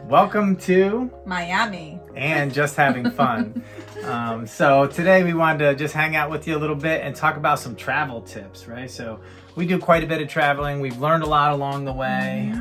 Welcome to Miami and just having fun. So today we wanted to just hang out with you a little bit and talk about some travel tips, right? So we do quite a bit of traveling. We've learned a lot along the way.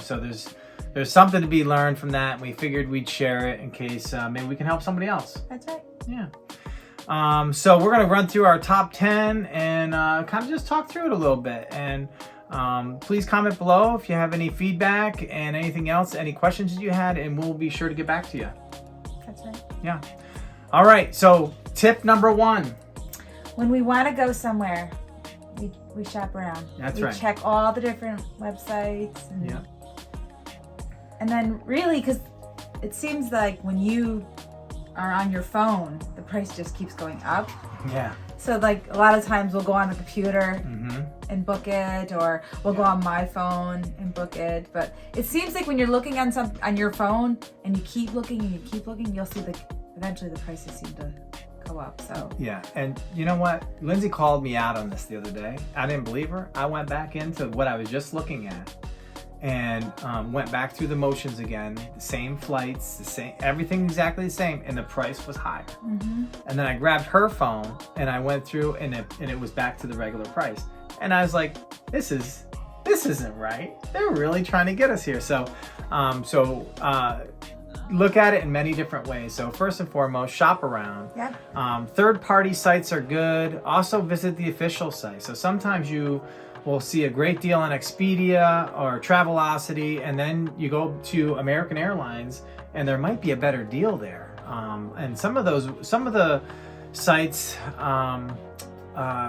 So there's something to be learned from that. We figured we'd share it in case maybe we can help somebody else. That's right. Yeah. So we're going to run through our top 10 and kind of just talk through it a little bit. And please comment below if you have any feedback and anything else, any questions that you had, and we'll be sure to get back to you. That's right. Yeah. All right. So tip number 1. When we want to go somewhere, we shop around. That's we right. check all the different websites. And, Yeah. And then really, because it seems like when you are on your phone, the price just keeps going up. Yeah. So like a lot of times we'll go on the computer and book it, or we'll go on my phone and book it. But it seems like when you're looking on your phone and you keep looking and you keep looking, you'll see eventually the prices seem to go up. So yeah, and you know what? Lindsay called me out on this the other day. I didn't believe her. I went back into what I was just looking at and went back through the motions again. The same flights, the same, everything exactly the same, and the price was higher. And then I grabbed her phone and I went through, and it was back to the regular price. And I was like, this isn't right. They're really trying to get us here. So look at it in many different ways. So first and foremost, shop around. yeah. Third-party sites are good. Also visit the official site. So sometimes you will see a great deal on Expedia or Travelocity, and then you go to American Airlines and there might be a better deal there. And some of the sites,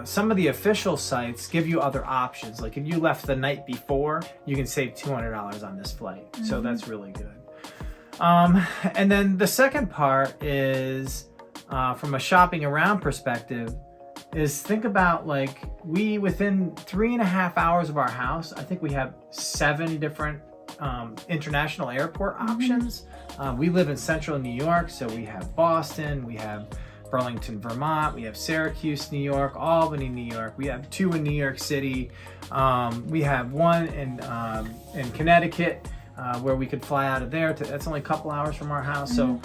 some of the official sites give you other options. Like if you left the night before, you can save $200 on this flight. So that's really good. And then the second part is, from a shopping around perspective, is think about like within 3.5 hours of our house, I think we have 7 different international airport options. We live in central New York, so we have Boston, we have Burlington, Vermont, we have Syracuse, New York, Albany, New York. We have 2 in New York City. We have 1 in Connecticut, where we could fly out of there. That's only a couple hours from our house. So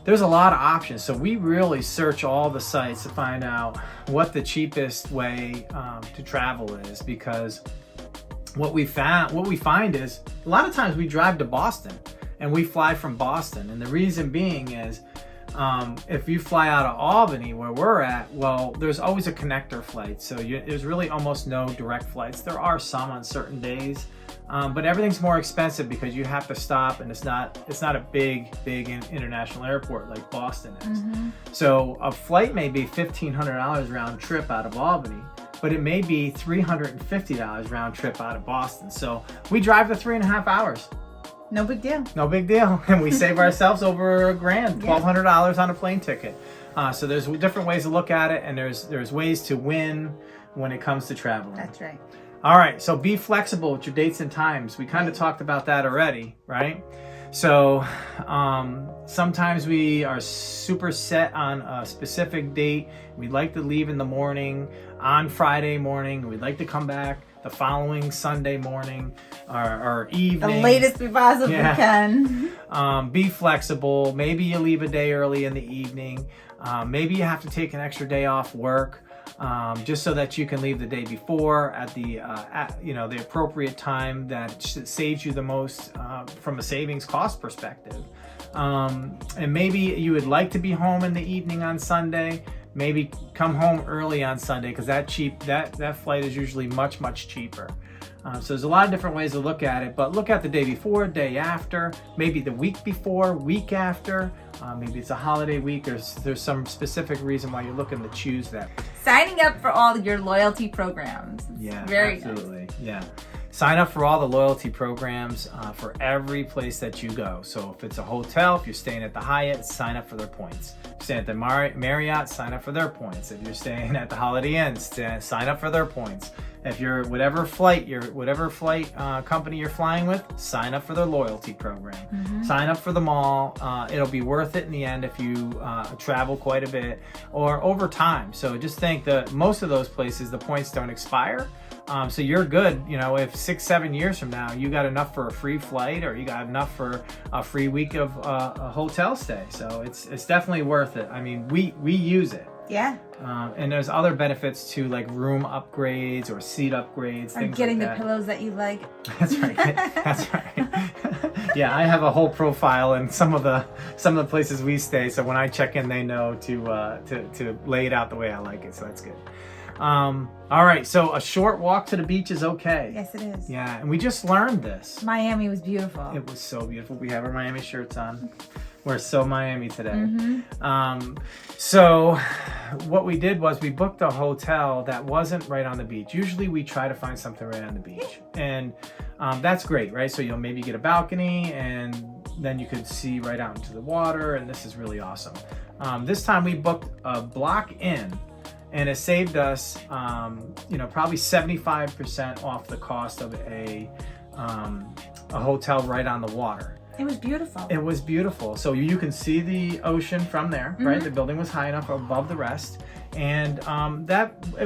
there's a lot of options. So we really search all the sites to find out what the cheapest way to travel is, because what we find is a lot of times we drive to Boston and we fly from Boston. And the reason being is, if you fly out of Albany, where we're at, well, there's always a connector flight. So there's really almost no direct flights. There are some on certain days, but everything's more expensive because you have to stop, and it's not a big international airport like Boston is. So a flight may be $1,500 round trip out of Albany, but it may be $350 round trip out of Boston. So we drive the 3.5 hours. No big deal. No big deal. And we save ourselves over $1,000, $1,200 on a plane ticket. So there's different ways to look at it, and there's ways to win when it comes to traveling. That's right. All right, so be flexible with your dates and times. We kind of talked about that already, right? So sometimes we are super set on a specific date. We'd like to leave in the morning on Friday morning. We'd like to come back the following Sunday morning or evening. The latest we possibly can. Be flexible. Maybe you leave a day early in the evening. Maybe you have to take an extra day off work, just so that you can leave the day before at the the appropriate time that saves you the most from a savings cost perspective. And maybe you would like to be home in the evening on Sunday. Maybe come home early on Sunday, because that flight is usually much cheaper. So there's a lot of different ways to look at it, but look at the day before, day after, maybe the week before, week after. Maybe it's a holiday week, or there's some specific reason why you're looking to choose that. Signing up for all your loyalty programs. Yeah, very absolutely. nice. Yeah. sign up for all the loyalty programs for every place that you go. So if it's a hotel, if you're staying at the Hyatt, sign up for their points. If you're staying at the Marriott, sign up for their points. If you're staying at the Holiday Inn, sign up for their points. If you're whatever flight company you're flying with, sign up for their loyalty program. Sign up for them all. It'll be worth it in the end if you travel quite a bit or over time. So just think that most of those places, the points don't expire. So you're good, you know, if 6-7 years from now you got enough for a free flight or you got enough for a free week of a hotel stay. So it's definitely worth it. I mean, we use it. Yeah. And there's other benefits too, like room upgrades or seat upgrades. Or getting the pillows that you like. That's right. That's right. Yeah, I have a whole profile in some of the places we stay. So when I check in, they know to lay it out the way I like it. So that's good. All right, so a short walk to the beach is okay. Yes, it is. Yeah, and we just learned this. Miami was beautiful. It was so beautiful. We have our Miami shirts on. We're so Miami today. So what we did was we booked a hotel that wasn't right on the beach. Usually we try to find something right on the beach. And that's great, right? So you'll maybe get a balcony and then you could see right out into the water, and this is really awesome. This time we booked a block in, and it saved us, probably 75% off the cost of a hotel right on the water. It was beautiful. It was beautiful. So you can see the ocean from there, right? The building was high enough above the rest. And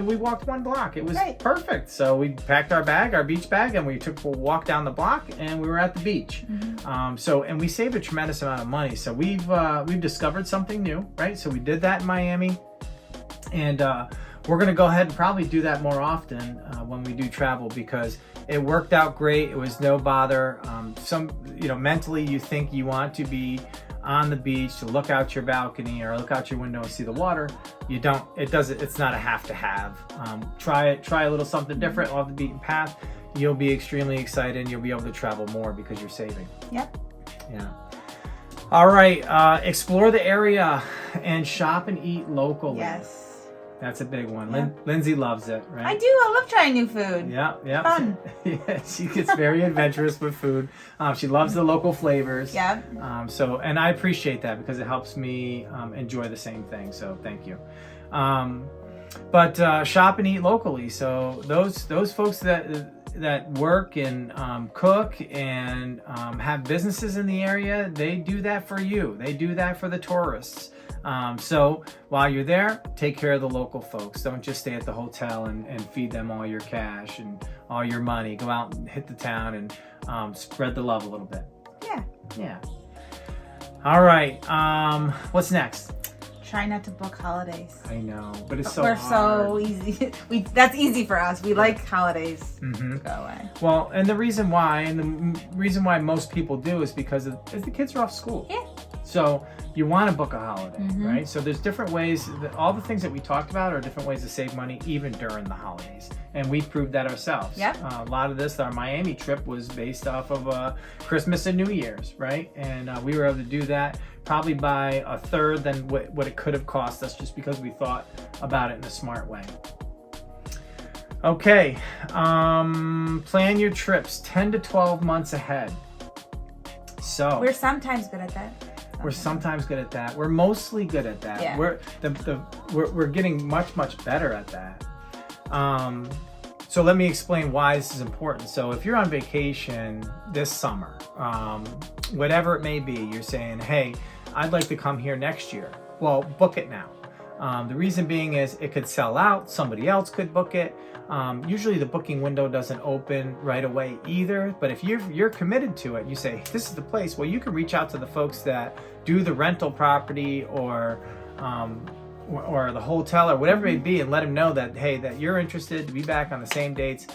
we walked one block. It was perfect. So we packed our beach bag, and we took a walk down the block, and we were at the beach. And we saved a tremendous amount of money. So we've discovered something new, right? So we did that in Miami. And we're going to go ahead and probably do that more often when we do travel, because it worked out great. It was no bother. Mentally you think you want to be on the beach to look out your balcony or look out your window and see the water. You don't. It's not a have to have. Try a little something different off the beaten path. You'll be extremely excited, and you'll be able to travel more because you're saving. Yep. Yeah. All right. Explore the area and shop and eat locally. Yes. That's a big one. Yeah. Lindsay loves it, right? I do. I love trying new food. Yeah. Fun. Yeah, she gets very adventurous with food. She loves the local flavors. Yeah. And I appreciate that because it helps me enjoy the same thing. So thank you. But shop and eat locally. So those folks that work and cook and have businesses in the area, they do that for you. They do that for the tourists. So while you're there, take care of the local folks. Don't just stay at the hotel and feed them all your cash and all your money. Go out and hit the town and spread the love a little bit. Yeah. All right. What's next? Try not to book holidays. I know, but it's so We're hard. so easy. That's easy for us. We like holidays to go away. Well, and the reason why most people do is because the kids are off school. Yeah. So you want to book a holiday, right? So there's different ways. All the things that we talked about are different ways to save money even during the holidays. And we proved that ourselves. Yep. A lot of this, our Miami trip was based off of Christmas and New Year's, right? And we were able to do that probably by a third than what it could have cost us, just because we thought about it in a smart way. Okay, plan your trips 10 to 12 months ahead. So we're sometimes good at that. We're sometimes good at that. We're mostly good at that. Yeah. We're getting much better at that. So let me explain why this is important. So if you're on vacation this summer, whatever it may be, you're saying, hey, I'd like to come here next year. Well, book it now. The reason being is it could sell out. Somebody else could book it. Usually the booking window doesn't open right away either. But if you're committed to it, you say, this is the place. Well, you can reach out to the folks that do the rental property or the hotel or whatever it may be, and let them know that, hey, that you're interested to be back on the same dates.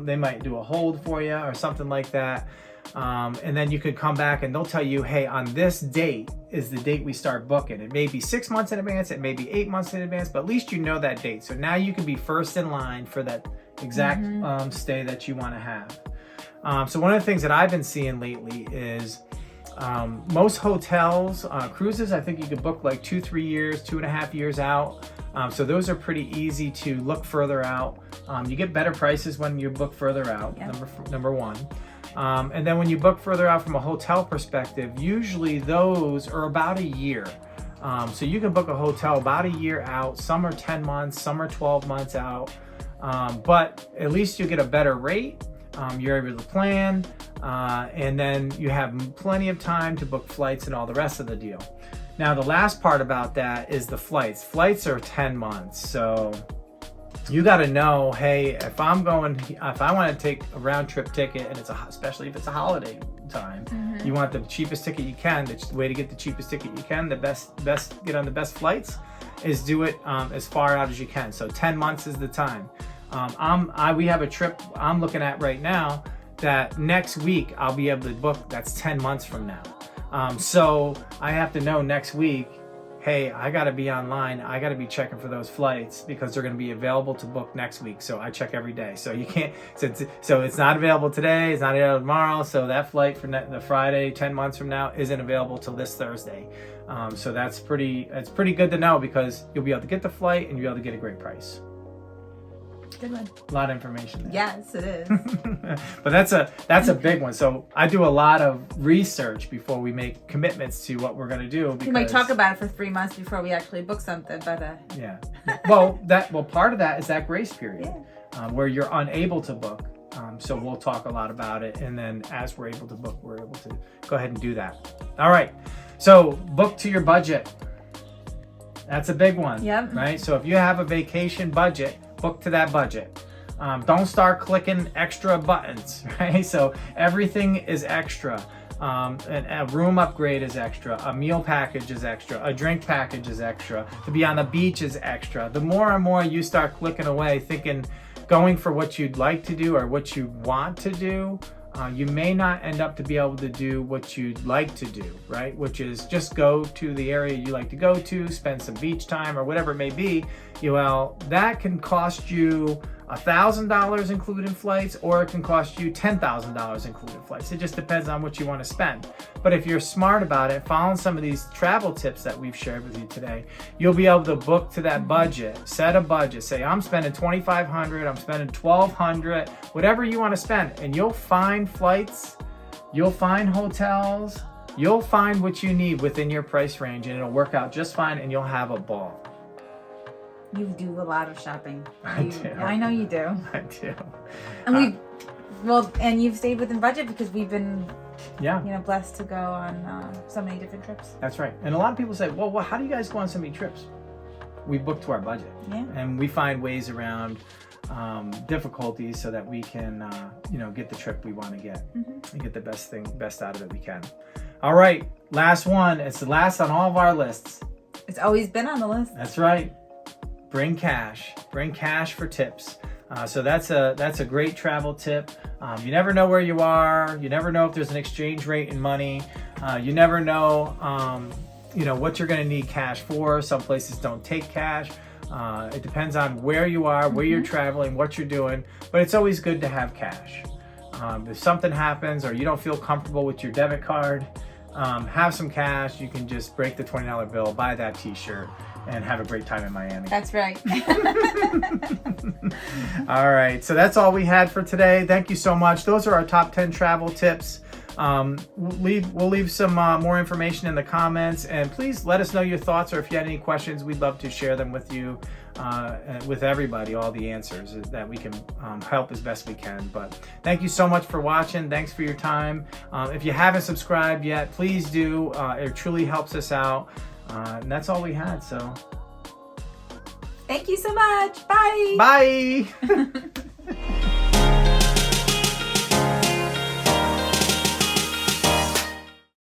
They might do a hold for you or something like that. And then you could come back and they'll tell you, hey, on this date is the date we start booking. It may be 6 months in advance, it may be 8 months in advance, but at least you know that date. So now you can be first in line for that exact stay that you want to have. So one of the things that I've been seeing lately is most hotels, cruises, I think you could book like 2-3 years, 2.5 years out. So those are pretty easy to look further out. You get better prices when you book further out, number one. And then when you book further out from a hotel perspective, usually those are about a year. So you can book a hotel about a year out. Some are 10 months, some are 12 months out. But at least you get a better rate. You're able to plan, and then you have plenty of time to book flights and all the rest of the deal. Now, the last part about that is the flights. Flights are 10 months. So you got to know, hey, if I want to take a round trip ticket, and especially if it's a holiday time, you want the cheapest ticket you can. The way to get the cheapest ticket you can, the best get on the best flights, is do it as far out as you can. So 10 months is the time. We have a trip I'm looking at right now that next week I'll be able to book. That's 10 months from now. So I have to know next week, hey, I got to be online. I got to be checking for those flights because they're going to be available to book next week. So I check every day. So you can't, so it's not available today. It's not available tomorrow. So that flight for the Friday, 10 months from now, isn't available till this Thursday. So it's pretty good to know because you'll be able to get the flight and you'll be able to get a great price. Good one. A lot of information there. Yes, it is. But that's a big one. So I do a lot of research before we make commitments to what we're going to do. We might talk about it for 3 months before we actually book something, but yeah. Well, part of that is that grace period where you're unable to book. So we'll talk a lot about it, and then as we're able to book, we're able to go ahead and do that. All right. So book to your budget. That's a big one. Yep. Right. So if you have a vacation budget, book to that budget. Don't start clicking extra buttons, right? So everything is extra. A room upgrade is extra. A meal package is extra. A drink package is extra. To be on the beach is extra. The more and more you start clicking away, thinking, going for what you'd like to do or what you want to do, you may not end up to be able to do what you'd like to do, right? Which is just go to the area you like to go to, spend some beach time or whatever it may be. Well, that can cost you $1,000 including flights, or it can cost you $10,000 including flights. It just depends on what you want to spend. But if you're smart about it, following some of these travel tips that we've shared with you today, you'll be able to book to that budget. Set a budget. Say, I'm spending $2,500, I'm spending $1,200, whatever you want to spend. And you'll find flights, you'll find hotels, you'll find what you need within your price range, and it'll work out just fine, and you'll have a ball. You do a lot of shopping. I do. I know you do. I do. And and you've stayed within budget because we've been, blessed to go on so many different trips. That's right. And a lot of people say, well, how do you guys go on so many trips? We book to our budget. Yeah. And we find ways around difficulties so that we can, get the trip we want to get and get the best out of it we can. All right. Last one. It's the last on all of our lists. It's always been on the list. That's right. Bring cash. Bring cash for tips. So that's a great travel tip. You never know where you are. You never know if there's an exchange rate in money. You never know, what you're going to need cash for. Some places don't take cash. It depends on where you are, where you're traveling, what you're doing. But it's always good to have cash. If something happens or you don't feel comfortable with your debit card, have some cash. You can just break the $20 bill, buy that t-shirt, and have a great time in Miami. That's right. All right. So that's all we had for today. Thank you so much. Those are our top 10 travel tips. We'll leave some more information in the comments, and please let us know your thoughts, or if you had any questions, we'd love to share them with you, with everybody, all the answers that we can help as best we can. But thank you so much for watching. Thanks for your time. If you haven't subscribed yet, please do. It truly helps us out. And that's all we had. So thank you so much. Bye. Bye.